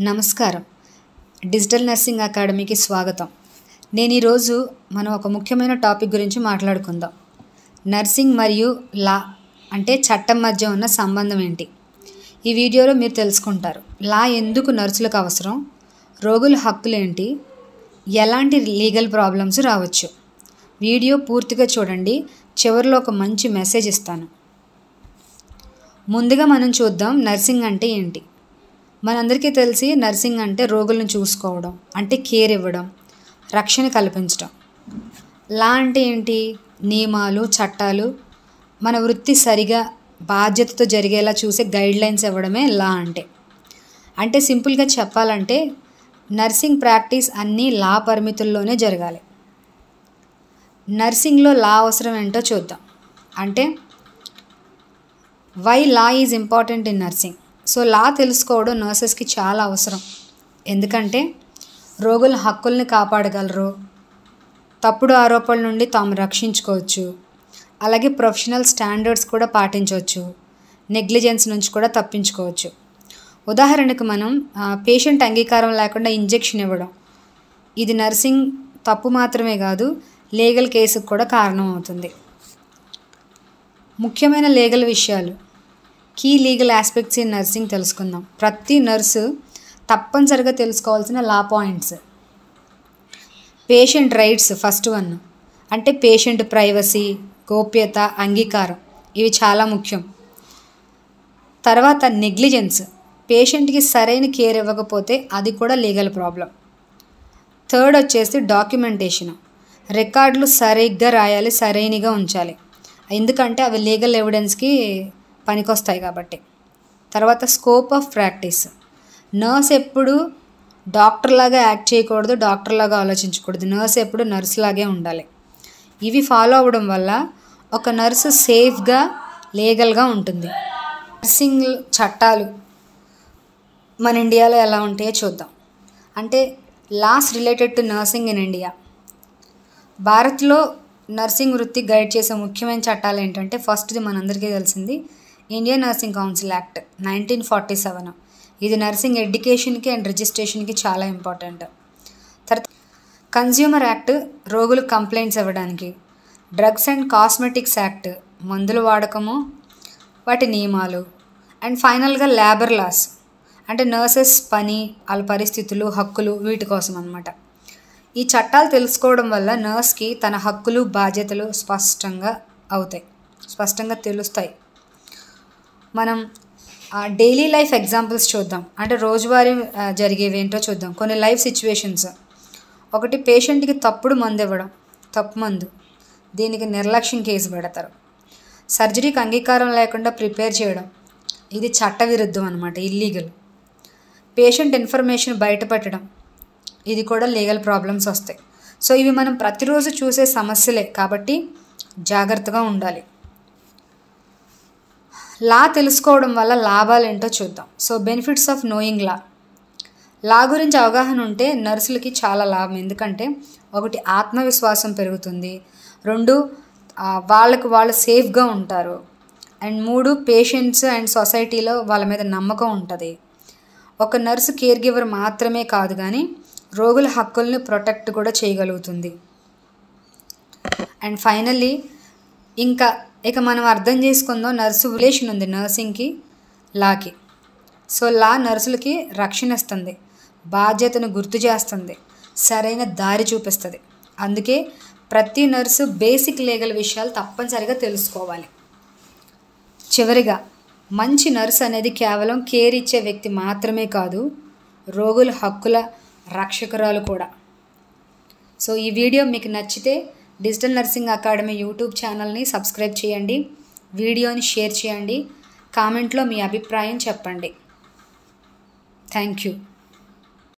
నమస్కారం. Digital nursing అకాడమీకి స్వాగతం. నేను ఈరోజు మనం ఒక ముఖ్యమైన టాపిక్ గురించి మాట్లాడుకుందాం. నర్సింగ్ మరియు లా అంటే చట్టం మధ్య ఉన్న సంబంధం ఏంటి? ఈ వీడియోలో మీరు తెలుసుకుంటారు. లా ఎందుకు నర్సులకు అవసరం, రోగుల హక్కులు ఏంటి, ఎలాంటి లీగల్ ప్రాబ్లమ్స్ రావచ్చు. వీడియో పూర్తిగా చూడండి. చివరిలో ఒక మంచి మెసేజ్ ఇస్తాను. ముందుగా మనం చూద్దాం నర్సింగ్ అంటే ఏంటి. మనందరికీ తెలిసి నర్సింగ్ అంటే రోగులను చూసుకోవడం, అంటే కేర్ ఇవ్వడం, రక్షణ కల్పించడం. లా అంటే ఏంటి? నియమాలు, చట్టాలు, మన వృత్తి సరిగా బాధ్యతతో జరిగేలా చూసే గైడ్లైన్స్ ఇవ్వడమే లా అంటే సింపుల్గా చెప్పాలంటే నర్సింగ్ ప్రాక్టీస్ అన్నీ లా పరిమితుల్లోనే జరగాలి. నర్సింగ్లో లా అవసరం ఏంటో చూద్దాం. అంటే why law is important in nursing. So law తెలుసుకోవడం నర్సెస్కి చాలా అవసరం. ఎందుకంటే రోగుల హక్కుల్ని కాపాడగలరు, తప్పుడు ఆరోపణల నుండి తాము రక్షించుకోవచ్చు, అలాగే ప్రొఫెషనల్ స్టాండర్డ్స్ కూడా పాటించవచ్చు, నెగ్లిజెన్స్ నుంచి కూడా తప్పించుకోవచ్చు. ఉదాహరణకు మనం పేషెంట్ అంగీకారం లేకుండా ఇంజెక్షన్ ఇవ్వడం, ఇది నర్సింగ్ తప్పు మాత్రమే కాదు, లీగల్ కేసుకు కూడా కారణం అవుతుంది. ముఖ్యమైన లీగల్ విషయాలు, key legal aspects in nursing తెలుసుకుందాం. ప్రతి నర్సు తప్పనిసరిగా తెలుసుకోవాల్సిన law points. Patient rights first one, అంటే పేషెంట్ ప్రైవసీ, గోప్యత, అంగీకారం, ఇవి చాలా ముఖ్యం. తర్వాత నెగ్లిజెన్స్, పేషెంట్కి సరైన కేర్ ఇవ్వకపోతే అది కూడా లీగల్ ప్రాబ్లం. థర్డ్ వచ్చేసి డాక్యుమెంటేషన్, రికార్డులు సరిగ్గా రాయాలి, సరైనగా ఉంచాలి, ఎందుకంటే అవి లీగల్ ఎవిడెన్స్కి పనికొస్తాయి కాబట్టి. తర్వాత స్కోప్ ఆఫ్ ప్రాక్టీస్, నర్స్ ఎప్పుడు డాక్టర్లాగా యాక్ట్ చేయకూడదు, డాక్టర్లాగా ఆలోచించకూడదు, నర్స్ ఎప్పుడు నర్సులాగే ఉండాలి. ఇవి ఫాలో అవ్వడం వల్ల ఒక నర్సు సేఫ్గా, లీగల్గా ఉంటుంది. నర్సింగ్ చట్టాలు మన ఇండియాలో ఎలా ఉంటాయో చూద్దాం. అంటే laws related to nursing in India. భారత్లో నర్సింగ్ వృత్తి గైడ్ చేసే ముఖ్యమైన చట్టాలు ఏంటంటే, ఫస్ట్ది మనందరికీ తెలిసింది ఇండియన్ నర్సింగ్ కౌన్సిల్ యాక్ట్ 1947. ఇది నర్సింగ్ ఎడ్యుకేషన్కి అండ్ రిజిస్ట్రేషన్కి చాలా ఇంపార్టెంట్. తర్వాత కన్జ్యూమర్ యాక్ట్, రోగులు కంప్లైంట్స్ ఇవ్వడానికి. డ్రగ్స్ అండ్ కాస్మెటిక్స్ యాక్ట్, మందుల వాడకము, వాటి నియమాలు. అండ్ ఫైనల్గా లేబర్ లాస్, అంటే నర్సెస్ పని, వాళ్ళ పరిస్థితులు, హక్కులు, వీటి కోసం అన్నమాట. ఈ చట్టాలు తెలుసుకోవడం వల్ల నర్స్కి తన హక్కులు, బాధ్యతలు స్పష్టంగా తెలుస్తాయి. మనం డైలీ లైఫ్ ఎగ్జాంపుల్స్ చూద్దాం. అంటే రోజువారీ జరిగేవి ఏంటో చూద్దాం. కొన్ని లైఫ్ సిచ్యువేషన్స్. ఒకటి, పేషెంట్కి తప్పుడు మందు ఇవ్వడం, తప్పు మందు, దీనికి నిర్లక్ష్యం కేసు పెడతారు. సర్జరీకి అంగీకారం లేకుండా ప్రిపేర్ చేయడం, ఇది చట్టవిరుద్ధం అన్నమాట, ఇల్లీగల్. పేషెంట్ ఇన్ఫర్మేషన్ బయటపెట్టడం, ఇది కూడా లీగల్ ప్రాబ్లమ్స్ వస్తాయి. సో ఇవి మనం ప్రతిరోజు చూసే సమస్యలే కాబట్టి జాగ్రత్తగా ఉండాలి. లా తెలుసుకోవడం వల్ల లాభాలు ఏంటో చూద్దాం. సో బెనిఫిట్స్ ఆఫ్ నోయింగ్ లా. లా గురించి అవగాహన ఉంటే నర్సులకి చాలా లాభం. ఎందుకంటే ఒకటి, ఆత్మవిశ్వాసం పెరుగుతుంది. 2, వాళ్ళు సేఫ్గా ఉంటారు. అండ్ 3, పేషెంట్స్ అండ్ సొసైటీలో వాళ్ళ మీద నమ్మకం ఉంటుంది. ఒక నర్సు కేర్ గివర్ మాత్రమే కాదు కానీ రోగుల హక్కుల్ని ప్రొటెక్ట్ కూడా చేయగలుగుతుంది. అండ్ ఫైనల్లీ ఇక మనం అర్థం చేసుకుందాం, నర్సు రిలేషన్ ఉంది నర్సింగ్కి, లాకి. సో లా నర్సులకి రక్షణ ఇస్తుంది, బాధ్యతను గుర్తు చేస్తుంది, సరైన దారి చూపిస్తుంది. అందుకే ప్రతి నర్సు బేసిక్ లీగల్ విషయాలు తప్పనిసరిగా తెలుసుకోవాలి. చివరిగా, మంచి నర్సు అనేది కేవలం కేర్ ఇచ్చే వ్యక్తి మాత్రమే కాదు, రోగుల హక్కుల రక్షకురాలు కూడా. సో ఈ వీడియో మీకు నచ్చితే డిజిటల్ నర్సింగ్ అకాడమీ యూట్యూబ్ ఛానల్ని సబ్స్క్రైబ్ చేయండి, వీడియోని షేర్ చేయండి, కామెంట్లో మీ అభిప్రాయం చెప్పండి. Thank you.